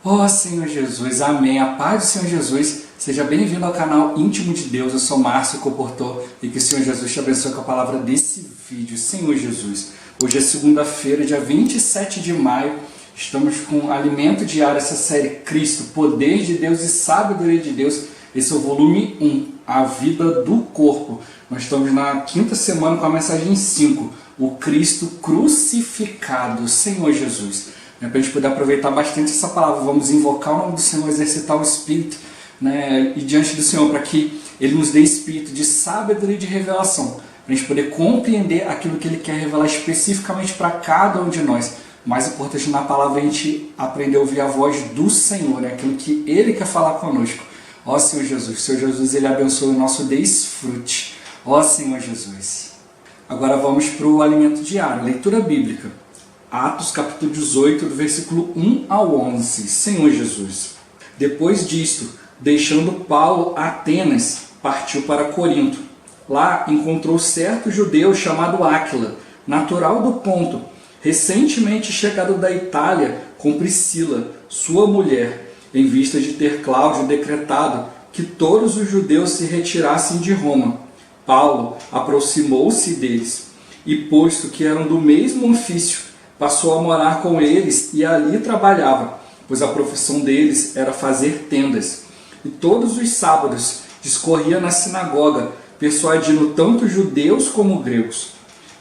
Ó Senhor Jesus, amém. A paz do Senhor Jesus. Seja bem-vindo ao canal Íntimo de Deus. Eu sou Márcio Comportor e que o Senhor Jesus te abençoe com a palavra desse vídeo. Senhor Jesus, hoje é segunda-feira, dia 27 de maio. Estamos com Alimento Diário, essa série Cristo, Poder de Deus e Sabedoria de Deus. Esse é o volume 1, A Vida do Corpo. Nós estamos na quinta semana com a mensagem 5, o Cristo crucificado. Senhor Jesus. Para a gente poder aproveitar bastante essa palavra, vamos invocar o nome do Senhor, exercitar o Espírito, e diante do Senhor, para que Ele nos dê espírito de sabedoria e de revelação, para a gente poder compreender aquilo que Ele quer revelar especificamente para cada um de nós. Mais importante na palavra é a gente aprender a ouvir a voz do Senhor, aquilo que Ele quer falar conosco. Ó Senhor Jesus, Senhor Jesus, Ele abençoe o nosso desfrute. Ó Senhor Jesus. Agora vamos para o alimento diário, leitura bíblica. Atos capítulo 18, do versículo 1 ao 11. Senhor Jesus. Depois disto, deixando Paulo Atenas, partiu para Corinto. Lá encontrou certo judeu chamado Áquila, natural do Ponto, recentemente chegado da Itália com Priscila, sua mulher, em vista de ter Cláudio decretado que todos os judeus se retirassem de Roma. Paulo aproximou-se deles e, posto que eram do mesmo ofício, passou a morar com eles e ali trabalhava, pois a profissão deles era fazer tendas. E todos os sábados discorria na sinagoga, persuadindo tanto judeus como gregos.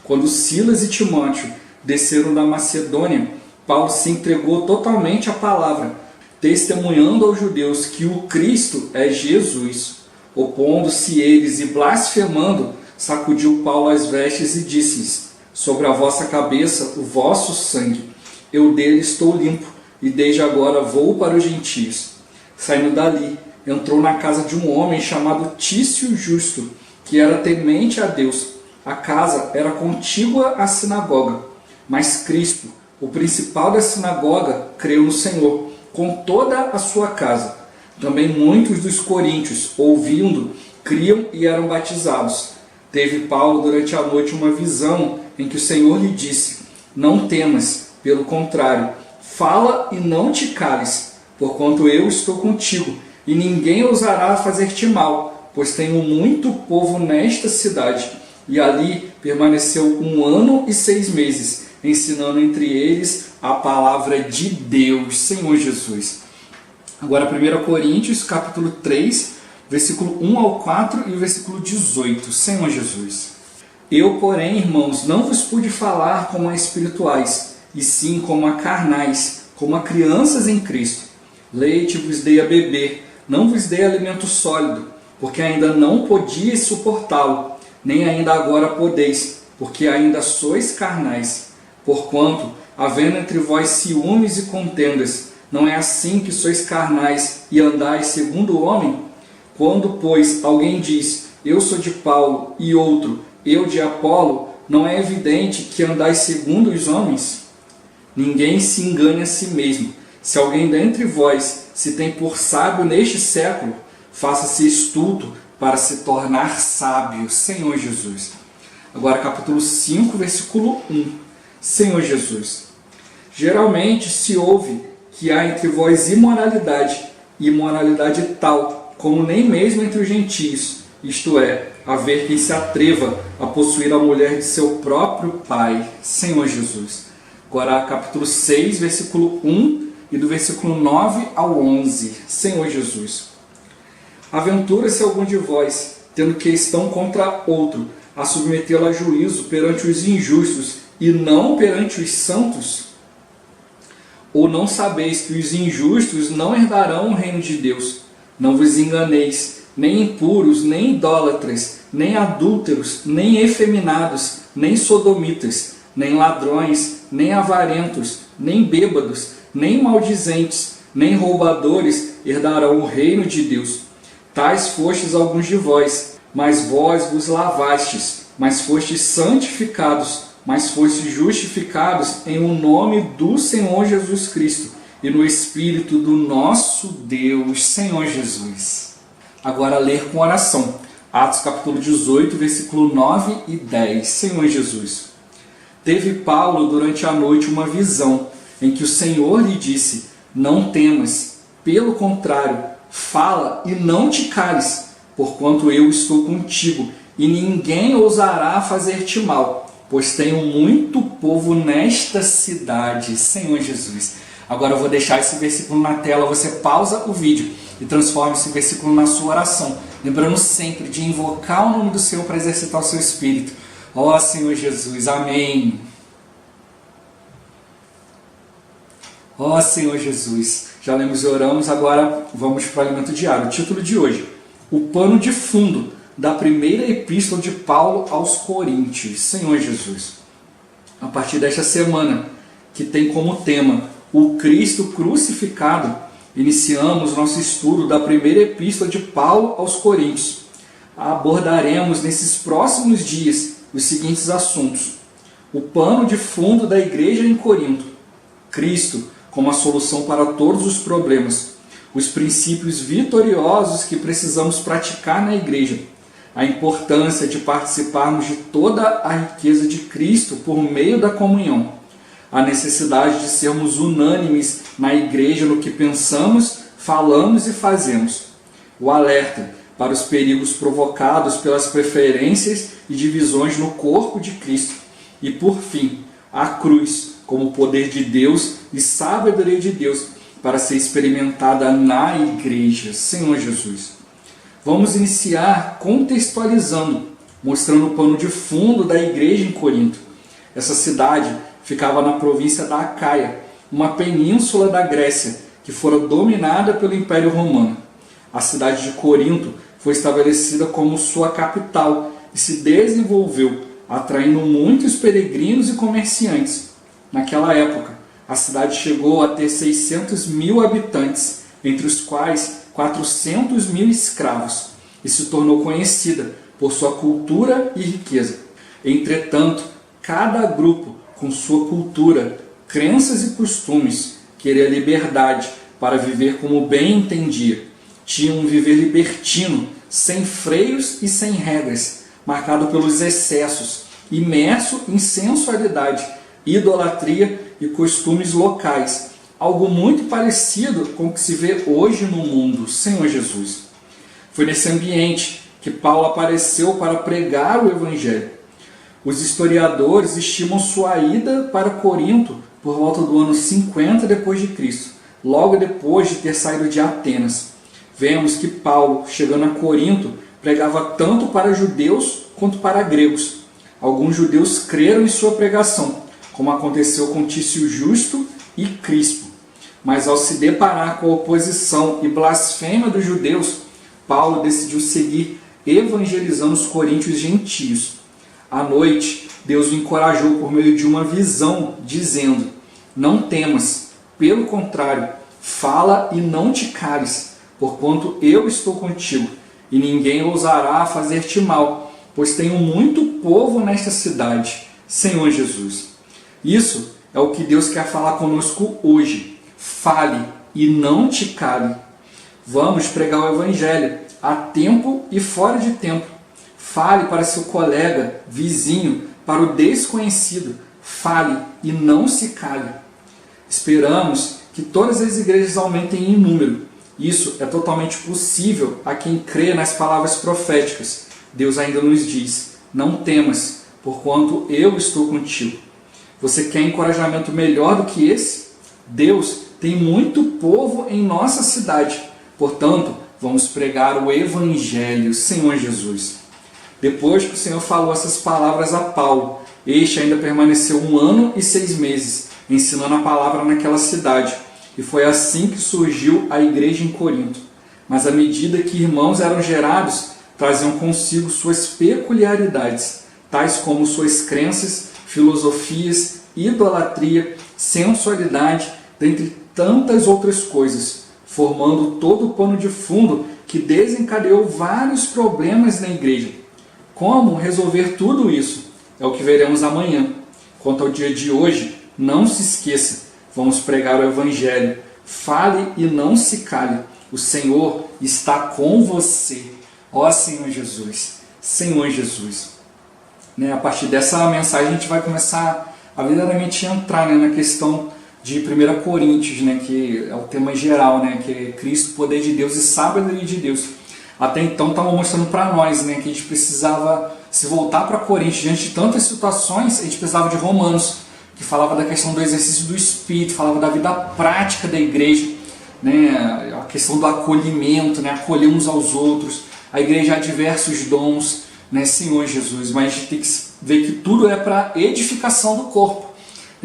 Quando Silas e Timóteo desceram da Macedônia, Paulo se entregou totalmente à palavra, testemunhando aos judeus que o Cristo é Jesus. Opondo-se eles e blasfemando, sacudiu Paulo as vestes e disse-lhes: sobre a vossa cabeça o vosso sangue. Eu dele estou limpo, e desde agora vou para os gentios. Saindo dali, entrou na casa de um homem chamado Tício Justo, que era temente a Deus. A casa era contígua à sinagoga. Mas Crispo, o principal da sinagoga, creu no Senhor, com toda a sua casa. Também muitos dos coríntios, ouvindo, criam e eram batizados. Teve Paulo durante a noite uma visão em que o Senhor lhe disse: não temas, pelo contrário, fala e não te cales, porquanto eu estou contigo, e ninguém ousará fazer-te mal, pois tenho muito povo nesta cidade. E ali permaneceu 1 ano e 6 meses, ensinando entre eles a palavra de Deus. Senhor Jesus. Agora 1 Coríntios, capítulo 3, versículo 1 ao 4 e o versículo 18. Senhor Jesus. Eu, porém, irmãos, não vos pude falar como a espirituais, e sim como a carnais, como a crianças em Cristo. Leite vos dei a beber, não vos dei alimento sólido, porque ainda não podíeis suportá-lo, nem ainda agora podeis, porque ainda sois carnais. Porquanto, havendo entre vós ciúmes e contendas, não é assim que sois carnais e andais segundo o homem? Quando, pois, alguém diz: eu sou de Paulo, e outro: eu de Apolo, não é evidente que andais segundo os homens? Ninguém se engane a si mesmo. Se alguém dentre vós se tem por sábio neste século, faça-se estulto para se tornar sábio. Senhor Jesus. Agora capítulo 5, versículo 1. Senhor Jesus. Geralmente se ouve que há entre vós imoralidade, imoralidade tal, como nem mesmo entre os gentios, isto é, haver quem se atreva a possuir a mulher de seu próprio pai. Senhor Jesus. Agora capítulo 6, versículo 1 e do versículo 9 ao 11. Senhor Jesus. Aventura-se algum de vós, tendo questão contra outro, a submetê-lo a juízo perante os injustos e não perante os santos? Ou não sabeis que os injustos não herdarão o reino de Deus? Não vos enganeis, nem impuros, nem idólatras, nem adúlteros, nem efeminados, nem sodomitas, nem ladrões, nem avarentos, nem bêbados, nem maldizentes, nem roubadores herdarão o reino de Deus. Tais fostes alguns de vós, mas vós vos lavastes, mas fostes santificados, mas fostes justificados em o nome do Senhor Jesus Cristo e no Espírito do nosso Deus. Senhor Jesus. Agora ler com oração. Atos capítulo 18, versículo 9 e 10. Senhor Jesus. Teve Paulo durante a noite uma visão em que o Senhor lhe disse: não temas, pelo contrário, fala e não te cales, porquanto eu estou contigo, e ninguém ousará fazer-te mal, pois tenho muito povo nesta cidade. Senhor Jesus. Agora eu vou deixar esse versículo na tela, você pausa o vídeo e transforma esse versículo na sua oração, lembrando sempre de invocar o nome do Senhor para exercitar o seu espírito. Ó Senhor Jesus, amém. Ó Senhor Jesus, já lemos e oramos, agora vamos para o alimento diário. O título de hoje, o pano de fundo da primeira epístola de Paulo aos Coríntios. Senhor Jesus, a partir desta semana, que tem como tema o Cristo crucificado, iniciamos nosso estudo da primeira epístola de Paulo aos Coríntios. Abordaremos nesses próximos dias os seguintes assuntos: o pano de fundo da igreja em Corinto, Cristo como a solução para todos os problemas, os princípios vitoriosos que precisamos praticar na igreja, a importância de participarmos de toda a riqueza de Cristo por meio da comunhão, a necessidade de sermos unânimes na igreja no que pensamos, falamos e fazemos, o alerta para os perigos provocados pelas preferências e divisões no corpo de Cristo, e por fim, a cruz como poder de Deus e sabedoria de Deus para ser experimentada na igreja. Senhor Jesus. Vamos iniciar contextualizando, mostrando o pano de fundo da igreja em Corinto. Essa cidade ficava na província da Acaia, uma península da Grécia, que fora dominada pelo Império Romano. A cidade de Corinto foi estabelecida como sua capital e se desenvolveu, atraindo muitos peregrinos e comerciantes. Naquela época, a cidade chegou a ter 600 mil habitantes, entre os quais 400 mil escravos, e se tornou conhecida por sua cultura e riqueza. Entretanto, cada grupo, com sua cultura, crenças e costumes, queria liberdade para viver como bem entendia. Tinha um viver libertino, sem freios e sem regras, marcado pelos excessos, imerso em sensualidade, idolatria e costumes locais, algo muito parecido com o que se vê hoje no mundo. Senhor Jesus. Foi nesse ambiente que Paulo apareceu para pregar o Evangelho. Os historiadores estimam sua ida para Corinto por volta do ano 50 depois de Cristo, logo depois de ter saído de Atenas. Vemos que Paulo, chegando a Corinto, pregava tanto para judeus quanto para gregos. Alguns judeus creram em sua pregação, como aconteceu com Tício Justo e Crispo. Mas ao se deparar com a oposição e blasfêmia dos judeus, Paulo decidiu seguir evangelizando os coríntios gentios. À noite, Deus o encorajou por meio de uma visão, dizendo: não temas, pelo contrário, fala e não te cales, porquanto eu estou contigo, e ninguém ousará fazer-te mal, pois tenho muito povo nesta cidade. Senhor Jesus. Isso é o que Deus quer falar conosco hoje. Fale e não te cale. Vamos pregar o Evangelho a tempo e fora de tempo. Fale para seu colega, vizinho, para o desconhecido. Fale e não se cale. Esperamos que todas as igrejas aumentem em número. Isso é totalmente possível a quem crê nas palavras proféticas. Deus ainda nos diz: não temas, porquanto eu estou contigo. Você quer encorajamento melhor do que esse? Deus tem muito povo em nossa cidade. Portanto, vamos pregar o Evangelho. Senhor Jesus. Depois que o Senhor falou essas palavras a Paulo, este ainda permaneceu 1 ano e 6 meses, ensinando a palavra naquela cidade. E foi assim que surgiu a igreja em Corinto. Mas à medida que irmãos eram gerados, traziam consigo suas peculiaridades, tais como suas crenças, filosofias, idolatria, sensualidade, dentre tantas outras coisas, formando todo o pano de fundo que desencadeou vários problemas na igreja. Como resolver tudo isso? É o que veremos amanhã. Quanto ao dia de hoje, não se esqueça, vamos pregar o Evangelho. Fale e não se cale. O Senhor está com você. Ó Senhor Jesus. Senhor Jesus. A partir dessa mensagem a gente vai começar a verdadeiramente entrar na questão de 1 Coríntios, né, que é o tema geral, né, que é Cristo, poder de Deus e sabedoria de Deus. Até então estava mostrando para nós, né, que a gente precisava se voltar para Coríntios. Diante de tantas situações, a gente precisava de Romanos, que falava da questão do exercício do Espírito, falava da vida prática da igreja, né, a questão do acolhimento, né, acolher uns aos outros. A igreja há diversos dons, né, Senhor Jesus, mas a gente tem que ver que tudo é para edificação do corpo.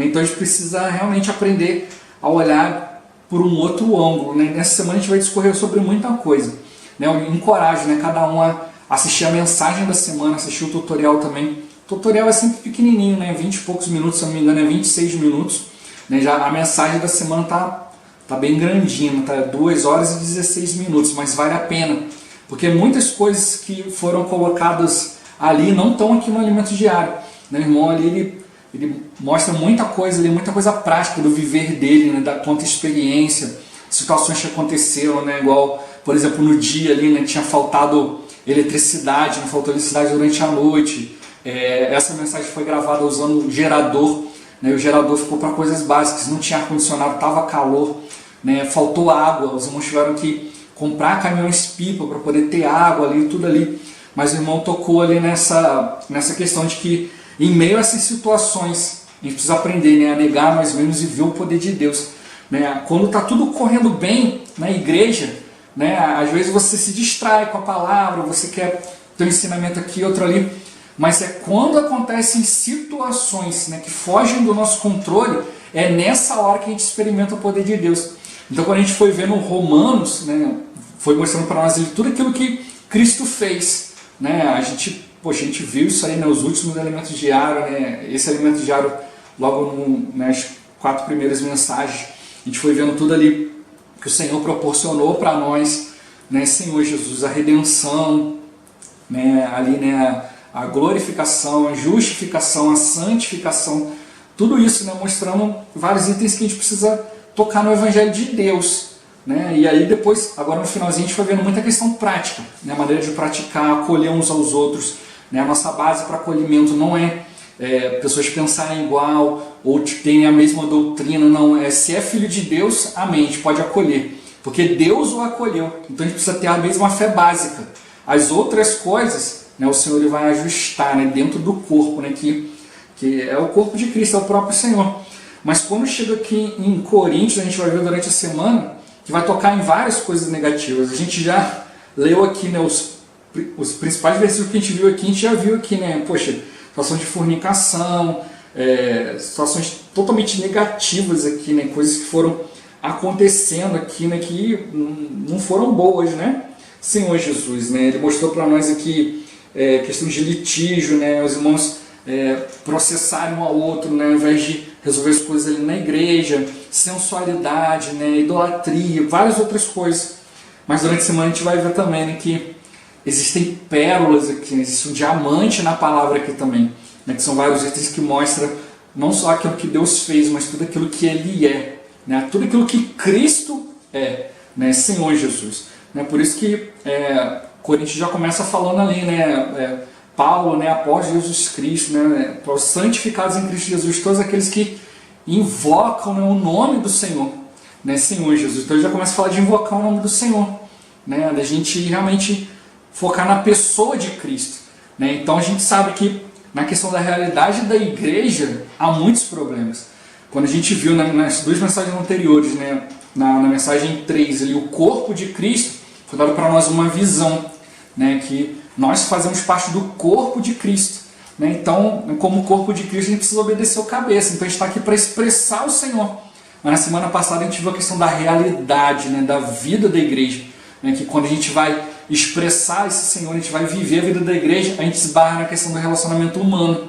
Então a gente precisa realmente aprender a olhar por um outro ângulo, né? Nessa semana a gente vai discorrer sobre muita coisa, né? Eu encorajo, né, cada um a assistir a mensagem da semana, assistir o tutorial também. O tutorial é sempre pequenininho, né? 20 e poucos minutos, se não me engano é 26 minutos, né? Já a mensagem da semana tá bem grandinha, tá 2 horas e 16 minutos, mas vale a pena, porque muitas coisas que foram colocadas ali não estão aqui no alimento diário, né? O irmão ali, ele mostra muita coisa ali, muita coisa prática do viver dele, né? Da quanta experiência, situações que aconteceram, né? Igual, por exemplo, no dia ali, né, tinha faltado eletricidade, né? Faltou eletricidade durante a noite. Essa mensagem foi gravada usando gerador, né? O gerador ficou para coisas básicas, não tinha ar-condicionado, estava calor, né? Faltou água, os irmãos tiveram que comprar caminhões-pipa para poder ter água ali, tudo ali. Mas o irmão tocou ali nessa questão de que, em meio a essas situações, a gente precisa aprender, né, a negar mais ou menos e ver o poder de Deus. Né? Quando está tudo correndo bem na igreja, né, às vezes você se distrai com a palavra, você quer ter um ensinamento aqui, outro ali, mas é quando acontecem situações, né, que fogem do nosso controle, é nessa hora que a gente experimenta o poder de Deus. Então quando a gente foi vendo Romanos, né, foi mostrando para nós tudo aquilo que Cristo fez. Né? A gente viu isso aí, né, os últimos alimentos diários, né, esse alimento diário logo nas 4 primeiras mensagens, a gente foi vendo tudo ali que o Senhor proporcionou para nós, né, Senhor Jesus, a redenção, né, ali, né, a glorificação, a justificação, a santificação, tudo isso, né, mostrando vários itens que a gente precisa tocar no Evangelho de Deus. Né? E aí depois, agora no finalzinho, a gente vai vendo muita questão prática, né? A maneira de praticar, acolher uns aos outros. Né? A nossa base para acolhimento não é pessoas pensarem igual ou terem a mesma doutrina, não. Se é filho de Deus, amém, a gente pode acolher, porque Deus o acolheu. Então a gente precisa ter a mesma fé básica. As outras coisas, né, o Senhor ele vai ajustar, né, dentro do corpo, né, que é o corpo de Cristo, é o próprio Senhor. Mas quando chega aqui em Coríntios, a gente vai ver durante a semana que vai tocar em várias coisas negativas. A gente já leu aqui, né, os principais versículos que a gente viu aqui, a gente já viu aqui, né, poxa, situação de fornicação, situações totalmente negativas aqui, né, coisas que foram acontecendo aqui, né, que não foram boas, né, Senhor Jesus, né, ele mostrou para nós aqui questão de litígio, né, os irmãos processarem um ao outro, né, ao invés de resolver as coisas ali na igreja, sensualidade, né, idolatria, várias outras coisas. Mas durante a semana a gente vai ver também, né, que existem pérolas aqui, né, existe um diamante na palavra aqui também, né, que são vários itens que mostram não só aquilo que Deus fez, mas tudo aquilo que Ele é, né, tudo aquilo que Cristo é, né, Senhor Jesus. Né, por isso que Coríntios já começa falando ali, né, Paulo, né, após Jesus Cristo, né, para os santificados em Cristo Jesus, todos aqueles que invocam, né, o nome do Senhor, né, Senhor Jesus. Então ele já começa a falar de invocar o nome do Senhor, né, da gente realmente focar na pessoa de Cristo. Né. Então a gente sabe que na questão da realidade da igreja há muitos problemas. Quando a gente viu nas 2 mensagens anteriores, né, na mensagem 3, ali, o corpo de Cristo, foi dado para nós uma visão, né, que nós fazemos parte do corpo de Cristo. Né? Então, como corpo de Cristo, a gente precisa obedecer o cabeça. Então, a gente está aqui para expressar o Senhor. Mas na semana passada, a gente viu a questão da realidade, né, da vida da igreja. Né? Que quando a gente vai expressar esse Senhor, a gente vai viver a vida da igreja, a gente esbarra na questão do relacionamento humano.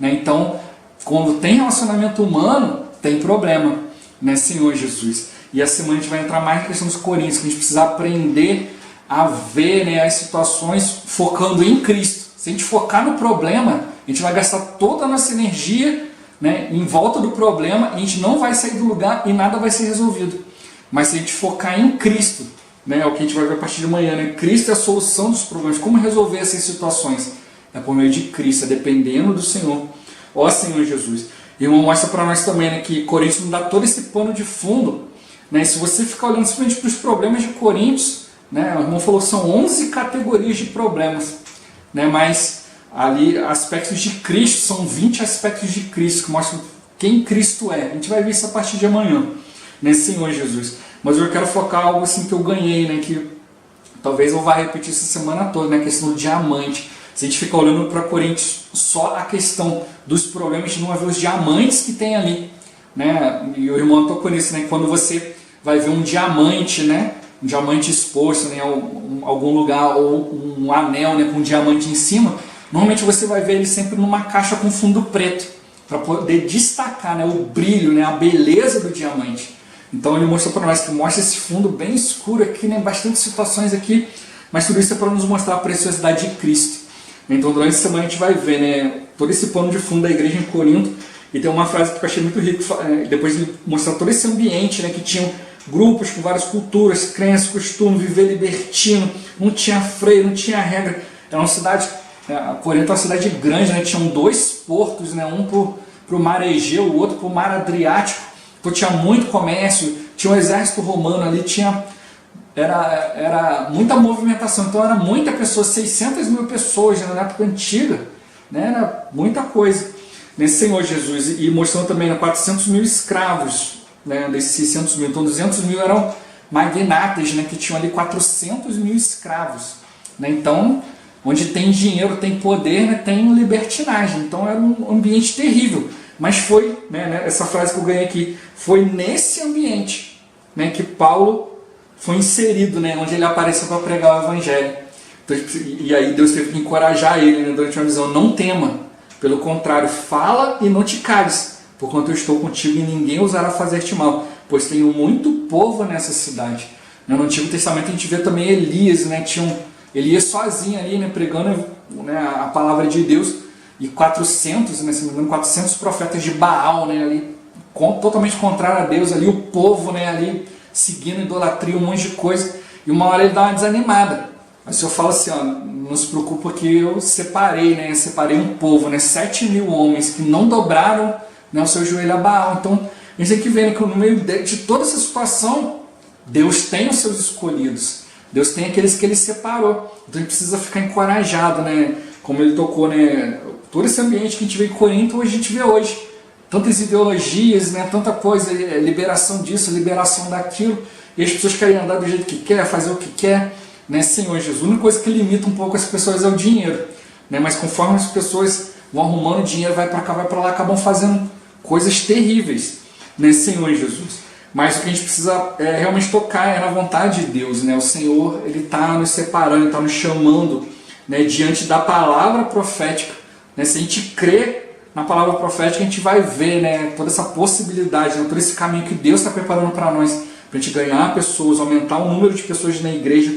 Né? Então, quando tem relacionamento humano, tem problema. Né, Senhor Jesus? E a semana a gente vai entrar mais na questão dos Coríntios, que a gente precisa aprender a ver, né, as situações focando em Cristo. Se a gente focar no problema, a gente vai gastar toda a nossa energia, né, em volta do problema, a gente não vai sair do lugar e nada vai ser resolvido. Mas se a gente focar em Cristo, né, é o que a gente vai ver a partir de amanhã, né, Cristo é a solução dos problemas. Como resolver essas situações? É por meio de Cristo, é dependendo do Senhor. Ó Senhor Jesus. E o irmão mostra para nós também, né, que Coríntios não dá todo esse pano de fundo, né? Se você ficar olhando simplesmente para os problemas de Coríntios, né, o irmão falou que são 11 categorias de problemas, né, mas ali aspectos de Cristo, são 20 aspectos de Cristo, que mostram quem Cristo é. A gente vai ver isso a partir de amanhã, né, Senhor Jesus. Mas eu quero focar algo assim que eu ganhei, né, que talvez eu vá repetir essa semana toda, né, a questão do diamante. Se a gente ficar olhando para Coríntios, só a questão dos problemas de não haver os diamantes que tem ali, né? E o irmão tocou nisso, né? Quando você vai ver um diamante, né? Um diamante exposto, né? Algum lugar, ou um anel, né? Com um diamante em cima, normalmente você vai ver ele sempre numa caixa com fundo preto, para poder destacar, né? O brilho, né? A beleza do diamante. Então ele mostrou para nós que mostra esse fundo bem escuro aqui, né? Bastante situações aqui, mas tudo isso é para nos mostrar a preciosidade de Cristo. Então durante a semana a gente vai ver, né, todo esse pano de fundo da igreja em Corinto. E tem uma frase que eu achei muito rico, depois de mostrar todo esse ambiente, né, que tinham grupos com várias culturas, crenças, costumes, viver libertino, não tinha freio, não tinha regra. Era uma cidade, Corinto é uma cidade grande, né, tinham 2 portos, né, um para o mar Egeu, o outro para o mar Adriático. Então tinha muito comércio, tinha um exército romano ali, era muita movimentação, então era muita pessoa, 600 mil pessoas, né, na época antiga, né, era muita coisa nesse Senhor Jesus, e mostrando também, né, 400 mil escravos, né, desses 600 mil, então 200 mil eram magnatas, né, que tinham ali 400 mil escravos, né, então onde tem dinheiro, tem poder, né, tem libertinagem, então era um ambiente terrível, mas foi, né, essa frase que eu ganhei aqui, foi nesse ambiente, né, que Paulo foi inserido, né, onde ele apareceu para pregar o Evangelho. Então, e aí Deus teve que encorajar ele, né, durante uma visão: não tema, pelo contrário, fala e não te cales, porquanto eu estou contigo e ninguém ousará fazer-te mal, pois tenho muito povo nessa cidade. No Antigo Testamento a gente vê também Elias, né, Elias sozinho ali, né, pregando, né, a palavra de Deus, e 400, né, se não me engano, 400 profetas de Baal, né, ali, totalmente contrário a Deus, ali o povo, né, ali seguindo idolatria, um monte de coisa, e uma hora ele dá uma desanimada. Mas o Senhor fala assim, ó, não se preocupa que eu separei, né, um povo, né, 7 mil homens que não dobraram, né, o seu joelho a Baal. Então a gente tem que ver, né, que no meio de toda essa situação, Deus tem os seus escolhidos, Deus tem aqueles que Ele separou. Então a gente precisa ficar encorajado, né, como ele tocou, né, todo esse ambiente que a gente vê em Corinto, hoje a gente vê hoje. Tantas ideologias, né, tanta coisa, liberação disso, liberação daquilo, e as pessoas querem andar do jeito que quer, fazer o que quer, né, Senhor Jesus. A única coisa que limita um pouco as pessoas é o dinheiro, né, mas conforme as pessoas vão arrumando dinheiro, vai para cá, vai para lá, acabam fazendo coisas terríveis, né, Senhor Jesus. Mas o que a gente precisa realmente tocar é na vontade de Deus, né, o Senhor, Ele está nos separando, está nos chamando, né, diante da palavra profética, né, se a gente crê na palavra profética, a gente vai ver, né, toda essa possibilidade, né, todo esse caminho que Deus está preparando para nós, para a gente ganhar pessoas, aumentar o número de pessoas na igreja,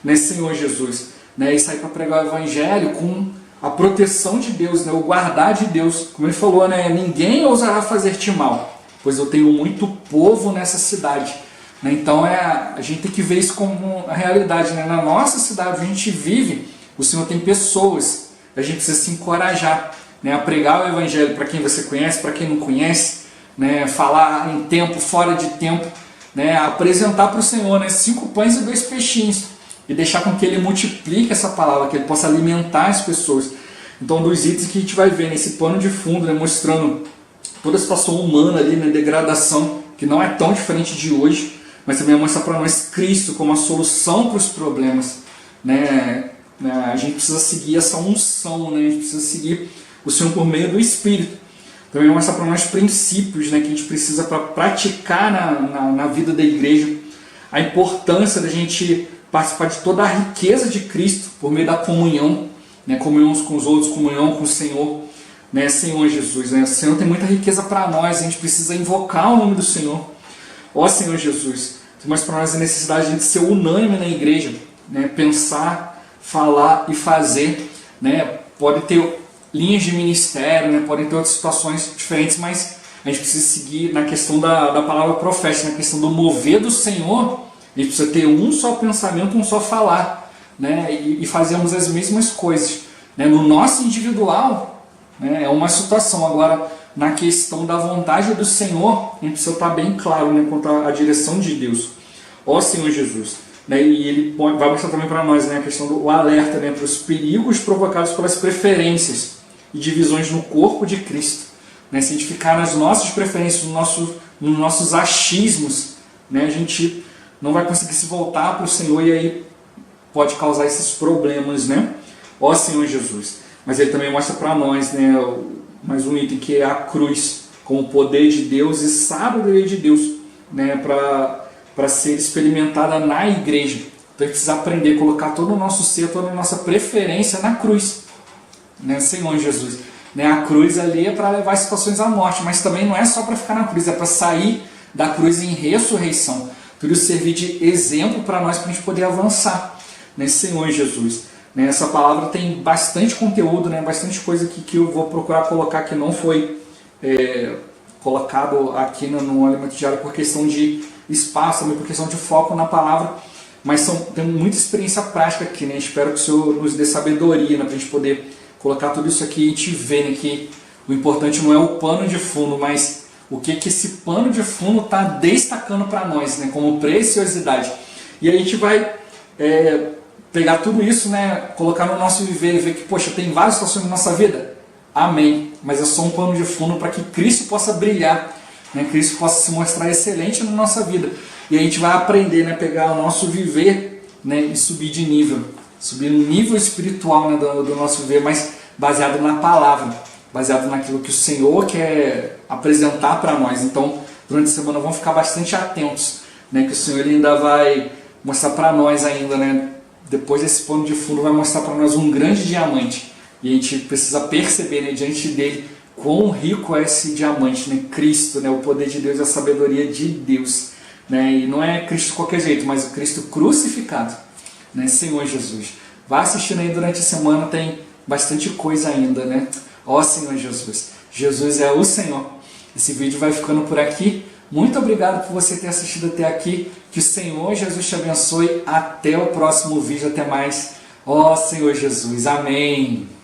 né, Senhor Jesus, né, e sair para pregar o Evangelho com a proteção de Deus, né, o guardar de Deus. Como ele falou, né, ninguém ousará fazer-te mal, pois eu tenho muito povo nessa cidade. Né, então a gente tem que ver isso como a realidade. Né, na nossa cidade, onde a gente vive, o Senhor tem pessoas, a gente precisa se encorajar, né, a pregar o Evangelho para quem você conhece, para quem não conhece, né, falar em tempo, fora de tempo, né, apresentar para o Senhor, né, 5 pães e 2 peixinhos, e deixar com que Ele multiplique essa palavra, que Ele possa alimentar as pessoas. Então, dos itens que a gente vai ver nesse pano de fundo, né, mostrando toda a situação humana ali, né, degradação, que não é tão diferente de hoje, mas também mostra para nós Cristo como a solução para os problemas. Né, a gente precisa seguir essa unção, né, a gente precisa seguir o Senhor por meio do Espírito. Também mostra para nós princípios, né, que a gente precisa para praticar na vida da igreja. A importância da gente participar de toda a riqueza de Cristo por meio da comunhão, né, comunhão uns com os outros, comunhão com o Senhor, né, Senhor Jesus. Né, o Senhor tem muita riqueza para nós, a gente precisa invocar o nome do Senhor. Ó Senhor Jesus, mas para nós a necessidade de a gente ser unânime na igreja, né, pensar, falar e fazer. Né, pode ter linhas de ministério, né, podem ter outras situações diferentes, mas a gente precisa seguir na questão da palavra profética, na questão do mover do Senhor. A gente precisa ter um só pensamento, um só falar, né, e fazermos as mesmas coisas. Né. No nosso individual, né, é uma situação. Agora, na questão da vontade do Senhor, a gente precisa estar bem claro, né, quanto à direção de Deus. Ó Senhor Jesus. Né, e ele vai mostrar também para nós, né, a questão do alerta, né, para os perigos provocados pelas preferências e divisões no corpo de Cristo. Né, se a gente ficar nas nossas preferências, nos nossos achismos, né, a gente não vai conseguir se voltar para o Senhor e aí pode causar esses problemas, né? Ó Senhor Jesus. Mas ele também mostra para nós, né, mais um item, que é a cruz, como poder de Deus e sabedoria de Deus, né, para ser experimentada na igreja. Então a gente precisa aprender a colocar todo o nosso ser, toda a nossa preferência na cruz, né, Senhor Jesus. Né, a cruz ali é para levar situações à morte, mas também não é só para ficar na cruz, é para sair da cruz em ressurreição. Tudo isso servir de exemplo para nós, para a gente poder avançar, né, Senhor Jesus. Né, essa palavra tem bastante conteúdo, né, bastante coisa que eu vou procurar colocar que não foi colocado aqui no Alimento Diário por questão de espaço, também por questão de foco na palavra, mas tem muita experiência prática aqui, né? Espero que o Senhor nos dê sabedoria, né, para a gente poder colocar tudo isso aqui e a gente ver, né, que o importante não é o pano de fundo, mas o que esse pano de fundo está destacando para nós, né, como preciosidade. E aí a gente vai pegar tudo isso, né, colocar no nosso viver e ver que, poxa, tem várias situações na nossa vida. Amém. Mas é só um pano de fundo para que Cristo possa brilhar, né, Cristo possa se mostrar excelente na nossa vida. E a gente vai aprender, né, pegar o nosso viver, né, e subir de nível. Subir no nível espiritual, né, do nosso viver, mas baseado na palavra, baseado naquilo que o Senhor quer apresentar para nós. Então, durante a semana vamos ficar bastante atentos, né, que o Senhor ainda vai mostrar para nós ainda, né, depois desse pano de fundo vai mostrar para nós um grande diamante. E a gente precisa perceber, né, diante dele quão rico é esse diamante, né, Cristo, né, o poder de Deus e a sabedoria de Deus. Né, e não é Cristo de qualquer jeito, mas o Cristo crucificado, né, Senhor Jesus. Vá assistindo aí durante a semana, tem bastante coisa ainda, né? Ó Senhor Jesus. Jesus é o Senhor. Esse vídeo vai ficando por aqui. Muito obrigado por você ter assistido até aqui. Que o Senhor Jesus te abençoe. Até o próximo vídeo. Até mais. Ó Senhor Jesus. Amém.